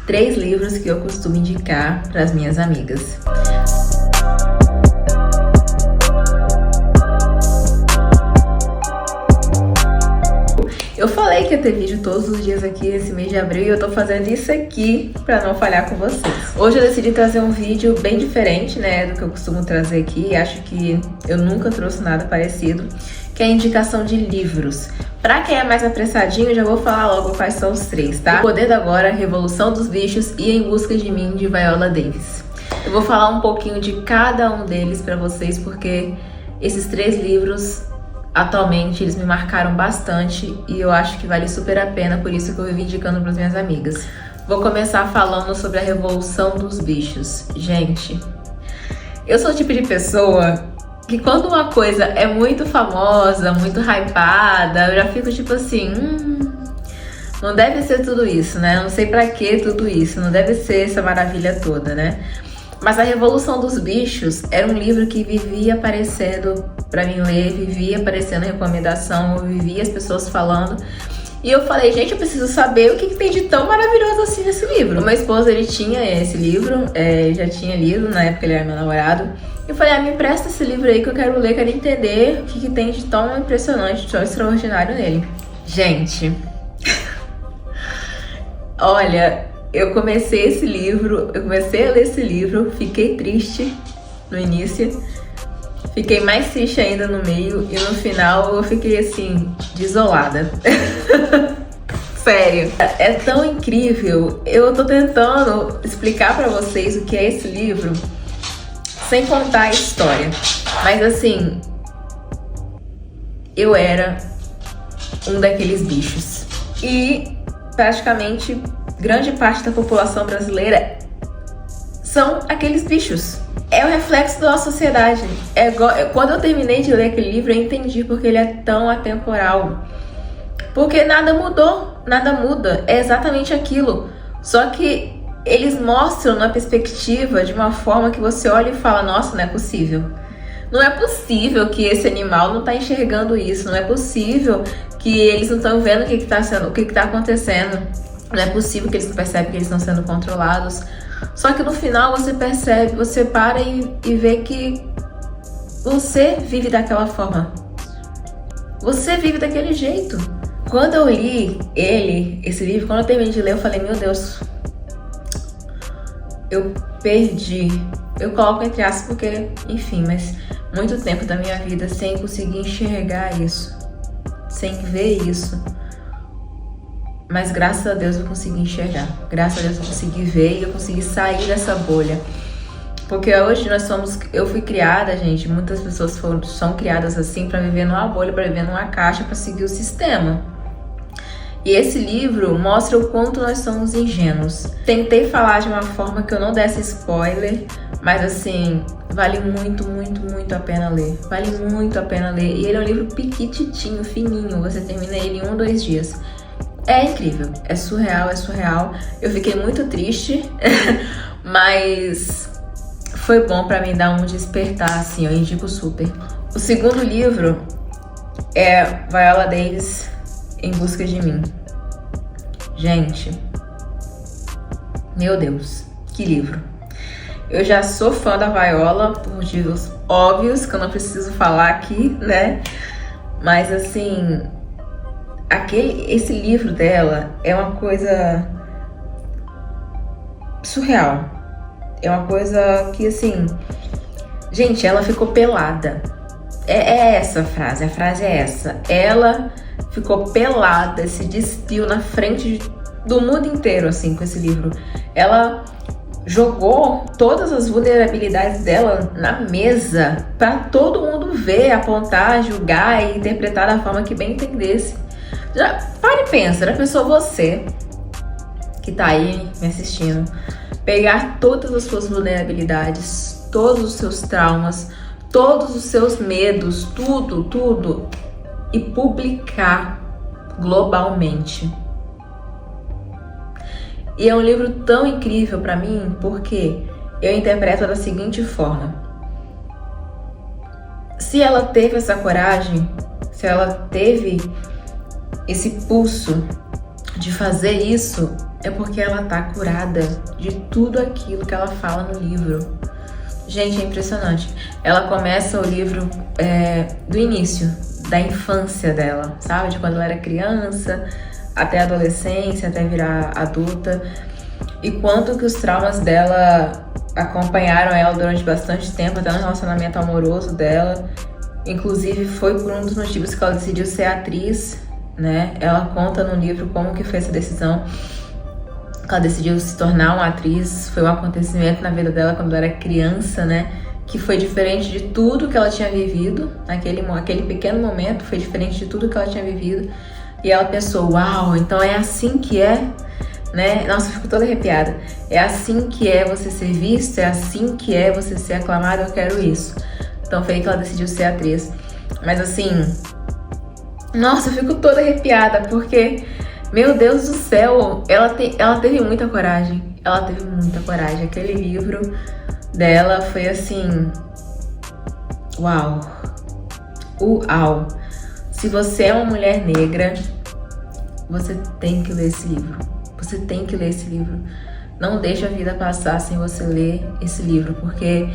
3 livros que eu costumo indicar para as minhas amigas. Eu falei que ia ter vídeo todos os dias aqui esse mês de abril e eu tô fazendo isso aqui pra não falhar com vocês. Hoje eu decidi trazer um vídeo bem diferente, né, do que eu costumo trazer aqui. Acho que eu nunca trouxe nada parecido, que é a indicação de livros. Pra quem é mais apressadinho, eu já vou falar logo quais são os 3, tá? O Poder do Agora, Revolução dos Bichos e Em Busca de Mim, de Viola Davis. Eu vou falar um pouquinho de cada um deles pra vocês, porque esses 3 livros... atualmente eles me marcaram bastante e eu acho que vale super a pena, por isso que eu vivo indicando para as minhas amigas. Vou começar falando sobre a Revolução dos Bichos. Gente, eu sou o tipo de pessoa que quando uma coisa é muito famosa, muito hypada, eu já fico tipo assim, não deve ser tudo isso, né? Não sei pra que tudo isso, não deve ser essa maravilha toda, né? Mas a Revolução dos Bichos era um livro que vivia aparecendo pra mim ler, vivia aparecendo recomendação, eu vivia as pessoas falando. E eu falei, gente, eu preciso saber o que tem de tão maravilhoso assim nesse livro. O meu esposo, ele tinha esse livro, já tinha lido, na época ele era meu namorado. Eu falei, me empresta esse livro aí que eu quero ler, quero entender o que tem de tão impressionante, tão extraordinário nele. Gente, olha... eu comecei a ler esse livro, fiquei triste no início, fiquei mais triste ainda no meio e no final eu fiquei assim, desolada. Sério, é tão incrível. Eu tô tentando explicar pra vocês o que é esse livro sem contar a história, mas assim, eu era um daqueles bichos e praticamente grande parte da população brasileira são aqueles bichos. É o reflexo da nossa sociedade. Quando eu terminei de ler aquele livro, eu entendi porque ele é tão atemporal. Porque nada mudou, nada muda. É exatamente aquilo. Só que eles mostram na perspectiva de uma forma que você olha e fala, nossa, não é possível. Não é possível que esse animal não está enxergando isso. Não é possível que eles não estão vendo o que está acontecendo. Não é possível que eles não percebem que eles estão sendo controlados. Só que no final você percebe, você para e vê que você vive daquela forma. Você vive daquele jeito. Quando eu li esse livro, quando eu terminei de ler, eu falei, meu Deus, eu perdi. Eu coloco entre aspas porque, enfim, mas muito tempo da minha vida sem conseguir enxergar isso, sem ver isso. Mas graças a Deus eu consegui enxergar. Graças a Deus eu consegui ver e eu consegui sair dessa bolha. Porque hoje eu fui criada, gente, muitas pessoas são criadas assim pra viver numa bolha, pra viver numa caixa, pra seguir o sistema. E esse livro mostra o quanto nós somos ingênuos. Tentei falar de uma forma que eu não desse spoiler, mas assim, vale muito, muito, muito a pena ler. Vale muito a pena ler. E ele é um livro piquititinho, fininho, você termina ele em 1 ou 2 dias. É incrível, é surreal, é surreal. Eu fiquei muito triste, mas foi bom pra mim dar um despertar, assim, eu indico super. O segundo livro é Viola Davis, Em Busca de Mim. Gente, meu Deus, que livro. Eu já sou fã da Viola por motivos óbvios, que eu não preciso falar aqui, né? Mas assim... esse livro dela é uma coisa surreal. É uma coisa que, assim... gente, ela ficou pelada. É essa a frase é essa. Ela ficou pelada, se despiu na frente do mundo inteiro, assim, com esse livro. Ela jogou todas as vulnerabilidades dela na mesa pra todo mundo ver, apontar, julgar e interpretar da forma que bem entendesse. Já para e pensa, já pensou você que tá aí me assistindo, pegar todas as suas vulnerabilidades, todos os seus traumas, todos os seus medos, tudo, e publicar globalmente. E é um livro tão incrível pra mim porque eu interpreto da seguinte forma: se ela teve essa coragem, se ela teve esse pulso de fazer isso, é porque ela tá curada de tudo aquilo que ela fala no livro. Gente, é impressionante. Ela começa o livro do início, da infância dela, sabe? De quando ela era criança, até a adolescência, até virar adulta. E quanto que os traumas dela acompanharam ela durante bastante tempo, até no relacionamento amoroso dela. Inclusive, foi por um dos motivos que ela decidiu ser atriz, né? Ela conta no livro como que foi essa decisão. Ela decidiu se tornar uma atriz, foi um acontecimento na vida dela quando ela era criança, né? Que foi diferente de tudo que ela tinha vivido, aquele pequeno momento foi diferente de tudo que ela tinha vivido. E ela pensou, uau, então é assim que é, né? Nossa, eu fico toda arrepiada. É assim que é você ser visto, é assim que é você ser aclamado, eu quero isso. Então foi aí que ela decidiu ser atriz. Mas assim, nossa, eu fico toda arrepiada, porque... Meu Deus do céu, ela teve muita coragem. Ela teve muita coragem. Aquele livro dela foi assim... Uau! Uau! Se você é uma mulher negra, você tem que ler esse livro. Você tem que ler esse livro. Não deixe a vida passar sem você ler esse livro, porque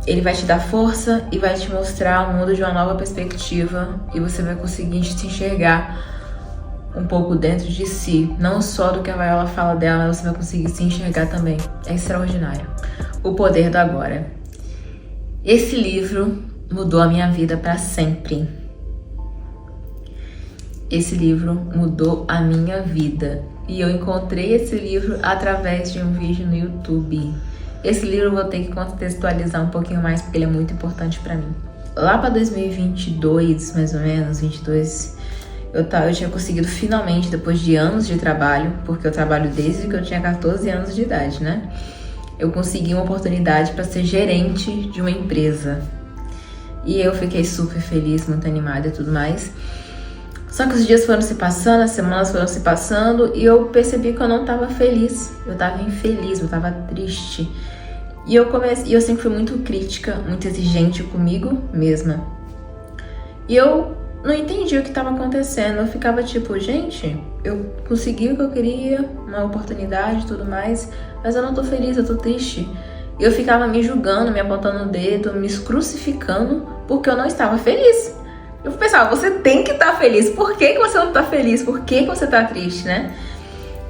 ele vai te dar força e vai te mostrar o mundo de uma nova perspectiva e você vai conseguir se enxergar um pouco dentro de si, não só do que a Viola fala dela, mas você vai conseguir se enxergar também. É extraordinário. O Poder do Agora. Esse livro mudou a minha vida para sempre. Esse livro mudou a minha vida. E eu encontrei esse livro através de um vídeo no YouTube. Esse livro eu vou ter que contextualizar um pouquinho mais, porque ele é muito importante para mim. Lá para 2022, mais ou menos, 22... Eu tinha conseguido finalmente, depois de anos de trabalho, porque eu trabalho desde que eu tinha 14 anos de idade, né? Eu consegui uma oportunidade para ser gerente de uma empresa. E eu fiquei super feliz, muito animada e tudo mais. Só que os dias foram se passando, as semanas foram se passando e eu percebi que eu não estava feliz. Eu estava infeliz, eu estava triste. E eu sempre fui muito crítica, muito exigente comigo mesma. E eu não entendi o que estava acontecendo. Eu ficava tipo, gente, eu consegui o que eu queria, uma oportunidade e tudo mais, mas eu não tô feliz, eu tô triste. E eu ficava me julgando, me apontando o dedo, me crucificando porque eu não estava feliz. Eu pensava, você tem que estar feliz. Por que você não tá feliz? Por que você tá triste, né?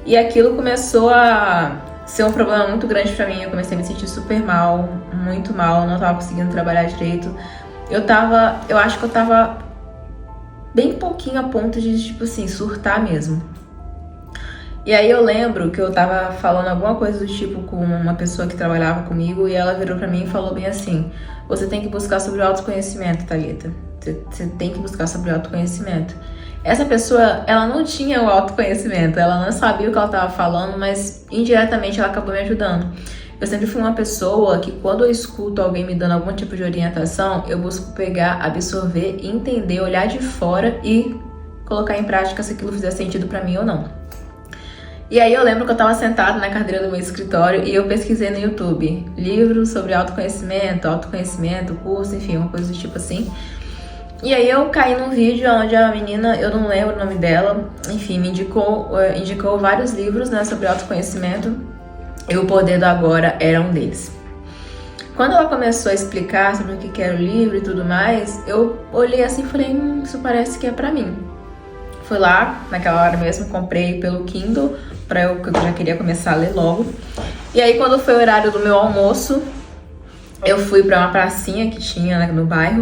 E aquilo começou a ser um problema muito grande pra mim. Eu comecei a me sentir super mal, muito mal, não tava conseguindo trabalhar direito. Eu acho que eu tava bem pouquinho a ponto de, tipo assim, surtar mesmo. E aí eu lembro que eu tava falando alguma coisa do tipo com uma pessoa que trabalhava comigo e ela virou pra mim e falou bem assim, você tem que buscar sobre o autoconhecimento, Thalita. Você tem que buscar sobre o autoconhecimento. Essa pessoa, ela não tinha o autoconhecimento, ela não sabia o que ela tava falando, mas indiretamente ela acabou me ajudando. Eu sempre fui uma pessoa que quando eu escuto alguém me dando algum tipo de orientação, eu busco pegar, absorver, entender, olhar de fora e colocar em prática se aquilo fizer sentido pra mim ou não. E aí eu lembro que eu tava sentada na cadeira do meu escritório e eu pesquisei no YouTube livros sobre autoconhecimento, curso, enfim, uma coisa do tipo assim. E aí eu caí num vídeo onde a menina, eu não lembro o nome dela, enfim, me indicou vários livros, né, sobre autoconhecimento. E o Poder do Agora era um deles. Quando ela começou a explicar sobre o que era o livro e tudo mais, eu olhei assim e falei, isso parece que é pra mim. Fui lá, naquela hora mesmo, comprei pelo Kindle, que eu já queria começar a ler logo. E aí quando foi o horário do meu almoço, eu fui pra uma pracinha que tinha, né, no bairro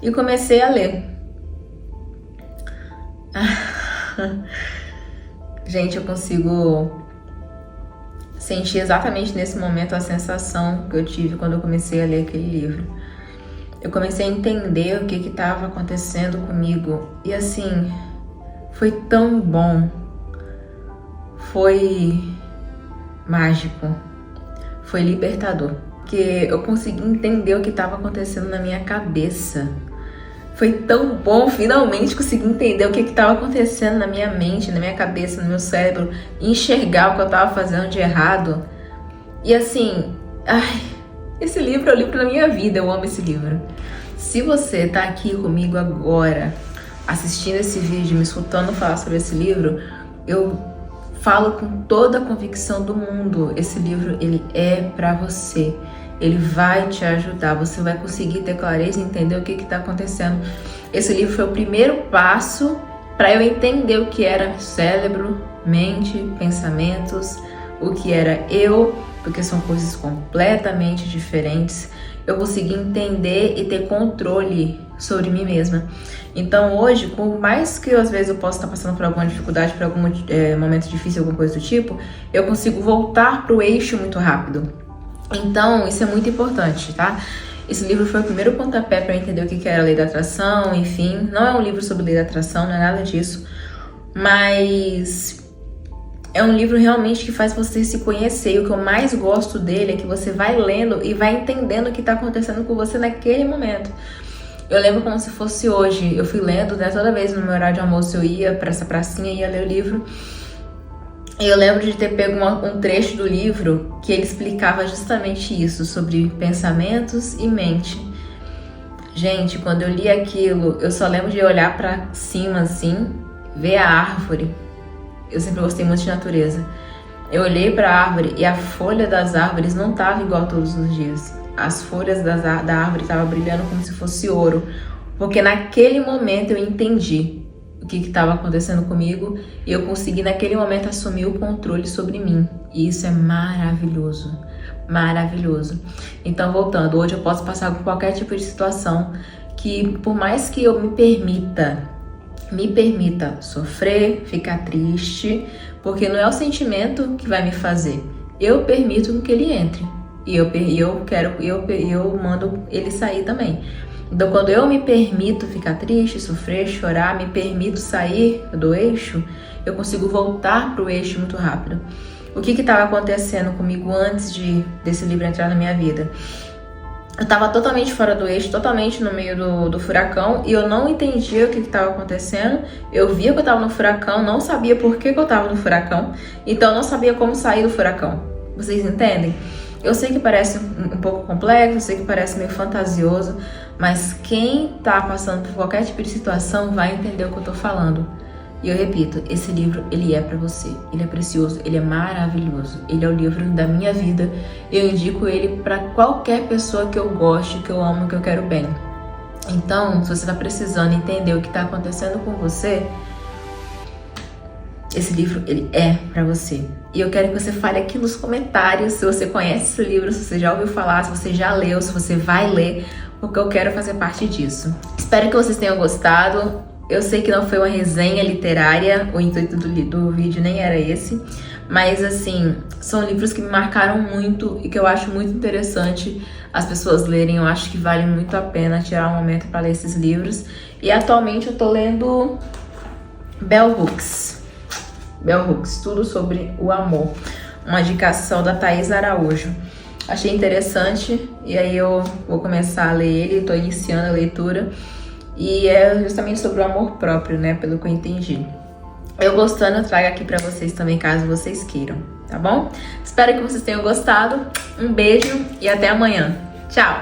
e comecei a ler. Gente, eu consigo sentir exatamente nesse momento a sensação que eu tive quando eu comecei a ler aquele livro. Eu comecei a entender o que estava acontecendo comigo. E assim, foi tão bom. Foi mágico. Foi libertador. Porque eu consegui entender o que estava acontecendo na minha cabeça. Foi tão bom finalmente conseguir entender o que estava acontecendo na minha mente, na minha cabeça, no meu cérebro, enxergar o que eu estava fazendo de errado. E assim, esse livro é o livro da minha vida, eu amo esse livro. Se você tá aqui comigo agora, assistindo esse vídeo, me escutando falar sobre esse livro, eu falo com toda a convicção do mundo, esse livro ele é para você. Ele vai te ajudar, você vai conseguir ter clareza e entender o que está acontecendo. Esse livro foi o primeiro passo para eu entender o que era cérebro, mente, pensamentos, o que era eu, porque são coisas completamente diferentes. Eu consegui entender e ter controle sobre mim mesma. Então hoje, por mais que às vezes eu possa estar passando por alguma dificuldade, por algum momento difícil, alguma coisa do tipo, eu consigo voltar para o eixo muito rápido. Então isso é muito importante, tá? Esse livro foi o primeiro pontapé para eu entender o que era a lei da atração, enfim. Não é um livro sobre lei da atração, não é nada disso. Mas é um livro realmente que faz você se conhecer. E o que eu mais gosto dele é que você vai lendo e vai entendendo o que está acontecendo com você naquele momento. Eu lembro como se fosse hoje. Eu fui lendo, né? Toda vez no meu horário de almoço eu ia para essa pracinha e ia ler o livro. E eu lembro de ter pego um trecho do livro que ele explicava justamente isso, sobre pensamentos e mente. Gente, quando eu li aquilo, eu só lembro de olhar pra cima assim, ver a árvore. Eu sempre gostei muito de natureza. Eu olhei pra árvore e a folha das árvores não tava igual todos os dias. As folhas da árvore estavam brilhando como se fosse ouro. Porque naquele momento eu entendi o que estava acontecendo comigo e eu consegui naquele momento assumir o controle sobre mim. E isso é maravilhoso, maravilhoso. Então voltando, hoje eu posso passar por qualquer tipo de situação que por mais que eu me permita sofrer, ficar triste, porque não é o sentimento que vai me fazer. Eu permito que ele entre e eu mando ele sair também. Então, quando eu me permito ficar triste, sofrer, chorar, me permito sair do eixo, eu consigo voltar para o eixo muito rápido. O que estava acontecendo comigo antes desse livro entrar na minha vida? Eu estava totalmente fora do eixo, totalmente no meio do furacão, e eu não entendia o que estava acontecendo. Eu via que eu estava no furacão, não sabia por que eu estava no furacão, então eu não sabia como sair do furacão. Vocês entendem? Eu sei que parece um pouco complexo, eu sei que parece meio fantasioso, mas quem tá passando por qualquer tipo de situação vai entender o que eu tô falando. E eu repito, esse livro, ele é pra você. Ele é precioso, ele é maravilhoso. Ele é o livro da minha vida. Eu indico ele pra qualquer pessoa que eu goste, que eu amo, que eu quero bem. Então, se você tá precisando entender o que tá acontecendo com você, esse livro, ele é pra você. E eu quero que você fale aqui nos comentários se você conhece esse livro, se você já ouviu falar, se você já leu, se você vai ler, porque eu quero fazer parte disso. Espero que vocês tenham gostado. Eu sei que não foi uma resenha literária, o intuito do vídeo nem era esse, mas assim, são livros que me marcaram muito e que eu acho muito interessante as pessoas lerem. Eu acho que vale muito a pena tirar um momento para ler esses livros. E atualmente eu tô lendo Bell Hooks, tudo sobre o amor, uma indicação da Thaís Araújo. Achei interessante e aí eu vou começar a ler ele, tô iniciando a leitura e é justamente sobre o amor próprio, né, pelo que eu entendi. Eu gostando, eu trago aqui pra vocês também, caso vocês queiram, tá bom? Espero que vocês tenham gostado, um beijo e até amanhã. Tchau!